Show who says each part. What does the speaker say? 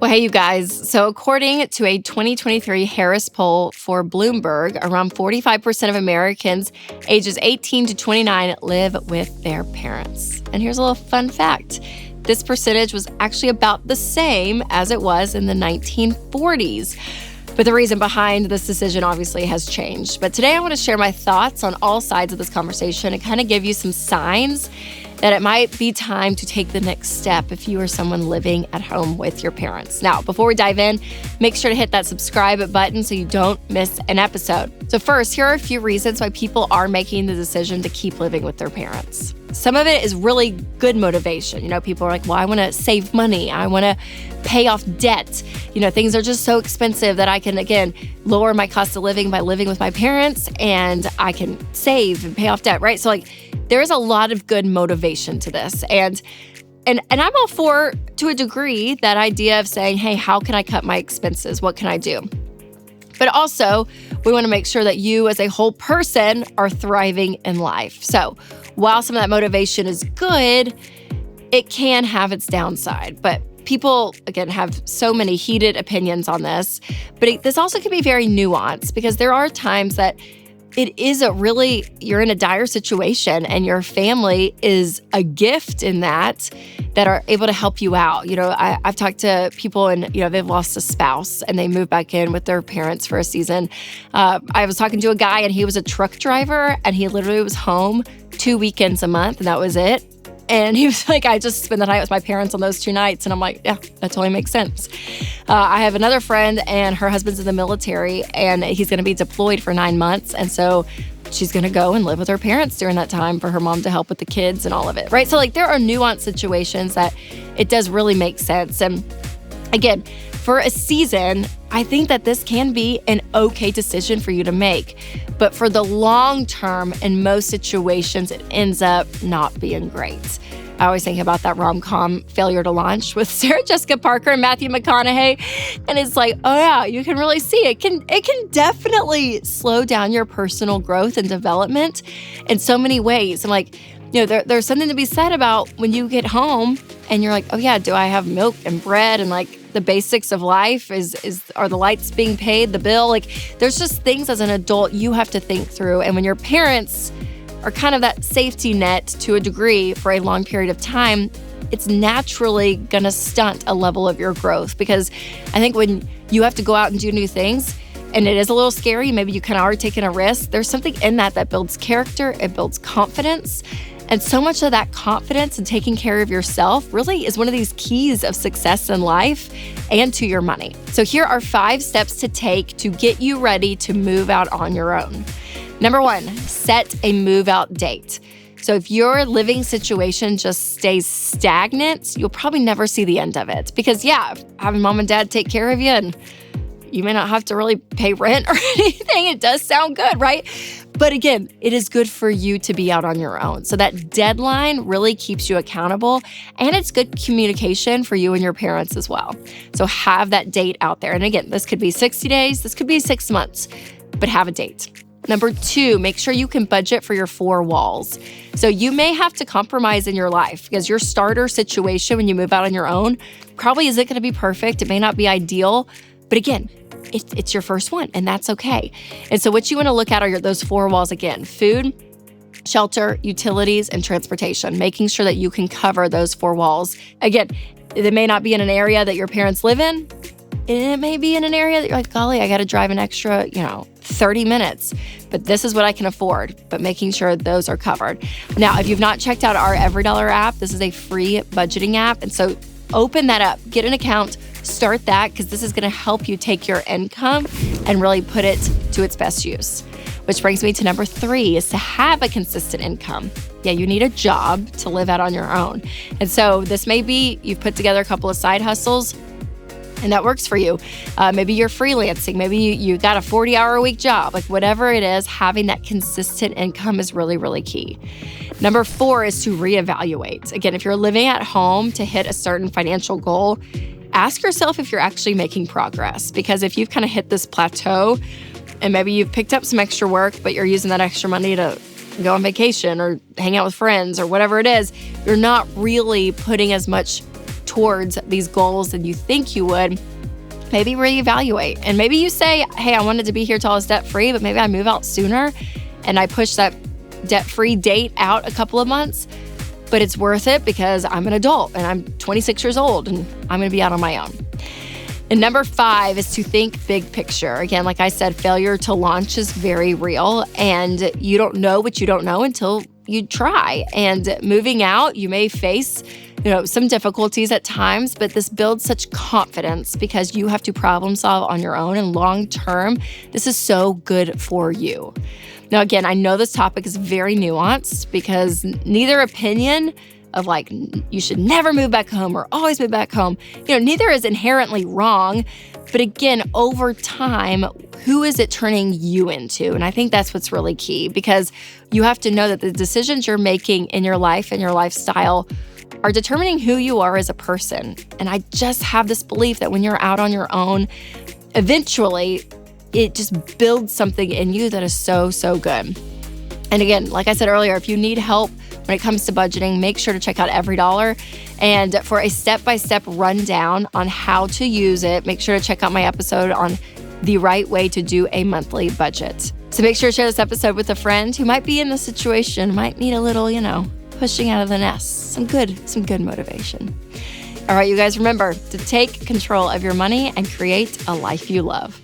Speaker 1: Well, hey, you guys. So according to a 2023 Harris poll for Bloomberg, around 45% of Americans ages 18 to 29 live with their parents. And here's a little fun fact. This percentage was actually about the same as it was in the 1940s. But the reason behind this decision obviously has changed. But today I want to share my thoughts on all sides of this conversation and kind of give you some signs that it might be time to take the next step if you are someone living at home with your parents. Now, before we dive in, make sure to hit that subscribe button so you don't miss an episode. So first, here are a few reasons why people are making the decision to keep living with their parents. Some of it is really good motivation. People are like, well, I want to save money. I want to pay off debt. Things are just so expensive that I can, again, lower my cost of living by living with my parents, and I can save and pay off debt, right? So there is a lot of good motivation to this. And I'm all for, to a degree, that idea of saying, hey, how can I cut my expenses? What can I do? But also, we want to make sure that you as a whole person are thriving in life. So while some of that motivation is good, it can have its downside. But people, again, have so many heated opinions on this. But this also can be very nuanced, because there are times that it is you're in a dire situation and your family is a gift in that are able to help you out. I've talked to people and, they've lost a spouse and they moved back in with their parents for a season. I was talking to a guy and he was a truck driver and he literally was home 2 weekends a month and that was it. And he was like, I just spend the night with my parents on those 2 nights. And I'm like, yeah, that totally makes sense. I have another friend and her husband's in the military and he's going to be deployed for 9 months. And so she's going to go and live with her parents during that time for her mom to help with the kids and all of it, right? So there are nuanced situations that it does really make sense. And again, for a season, I think that this can be an okay decision for you to make. But for the long term, in most situations, it ends up not being great. I always think about that rom-com Failure to Launch with Sarah Jessica Parker and Matthew McConaughey. And it's like, oh yeah, you can really see it. It can definitely slow down your personal growth and development in so many ways. And there's something to be said about when you get home and you're like, oh yeah, do I have milk and bread and the basics of life? Are the lights being paid, the bill? There's just things as an adult you have to think through. And when your parents are kind of that safety net to a degree for a long period of time, it's naturally going to stunt a level of your growth. Because I think when you have to go out and do new things, and it is a little scary, maybe you kind of are taking a risk, there's something in that builds character, it builds confidence. And so much of that confidence and taking care of yourself really is one of these keys of success in life and to your money. So here are 5 steps to take to get you ready to move out on your own. Number 1, set a move out date. So if your living situation just stays stagnant, you'll probably never see the end of it. Because having mom and dad take care of you and you may not have to really pay rent or anything. It does sound good, right? But again, it is good for you to be out on your own. So that deadline really keeps you accountable, and it's good communication for you and your parents as well. So have that date out there. And again, this could be 60 days, this could be 6 months, but have a date. Number 2, make sure you can budget for your 4 walls. So you may have to compromise in your life because your starter situation when you move out on your own probably isn't going to be perfect. It may not be ideal, but again, it's your first one, and that's okay. And so what you want to look at are those 4 walls again: food, shelter, utilities, and transportation, making sure that you can cover those 4 walls. Again, it may not be in an area that your parents live in. It may be in an area that you're like, golly, I got to drive an extra, 30 minutes, but this is what I can afford, but making sure those are covered. Now, if you've not checked out our EveryDollar app, this is a free budgeting app. And so open that up, get an account, start that, because this is going to help you take your income and really put it to its best use. Which brings me to number 3 is to have a consistent income. Yeah, you need a job to live out on your own. And so this may be you've put together a couple of side hustles and that works for you. Maybe you're freelancing. Maybe you got a 40-hour-a-week job. Whatever it is, having that consistent income is really, really key. Number 4 is to reevaluate. Again, if you're living at home to hit a certain financial goal, ask yourself if you're actually making progress. Because if you've kind of hit this plateau and maybe you've picked up some extra work, but you're using that extra money to go on vacation or hang out with friends or whatever it is, you're not really putting as much towards these goals than you think you would, maybe reevaluate. And maybe you say, hey, I wanted to be here till I was debt-free, but maybe I move out sooner and I push that debt-free date out a couple of months. But it's worth it because I'm an adult and I'm 26 years old and I'm going to be out on my own. And number 5 is to think big picture. Again, like I said, failure to launch is very real, and you don't know what you don't know until you try. And moving out, you may face, some difficulties at times, but this builds such confidence because you have to problem solve on your own, and long term, this is so good for you. Now, again, I know this topic is very nuanced because neither opinion of you should never move back home or always move back home, neither is inherently wrong. But again, over time, who is it turning you into? And I think that's what's really key, because you have to know that the decisions you're making in your life and your lifestyle are determining who you are as a person. And I just have this belief that when you're out on your own, eventually it just builds something in you that is so, so good. And again, like I said earlier, if you need help when it comes to budgeting, make sure to check out Every Dollar. And for a step-by-step rundown on how to use it, make sure to check out my episode on the right way to do a monthly budget. So make sure to share this episode with a friend who might be in this situation, might need a little, pushing out of the nest. Some good motivation. All right, you guys, remember to take control of your money and create a life you love.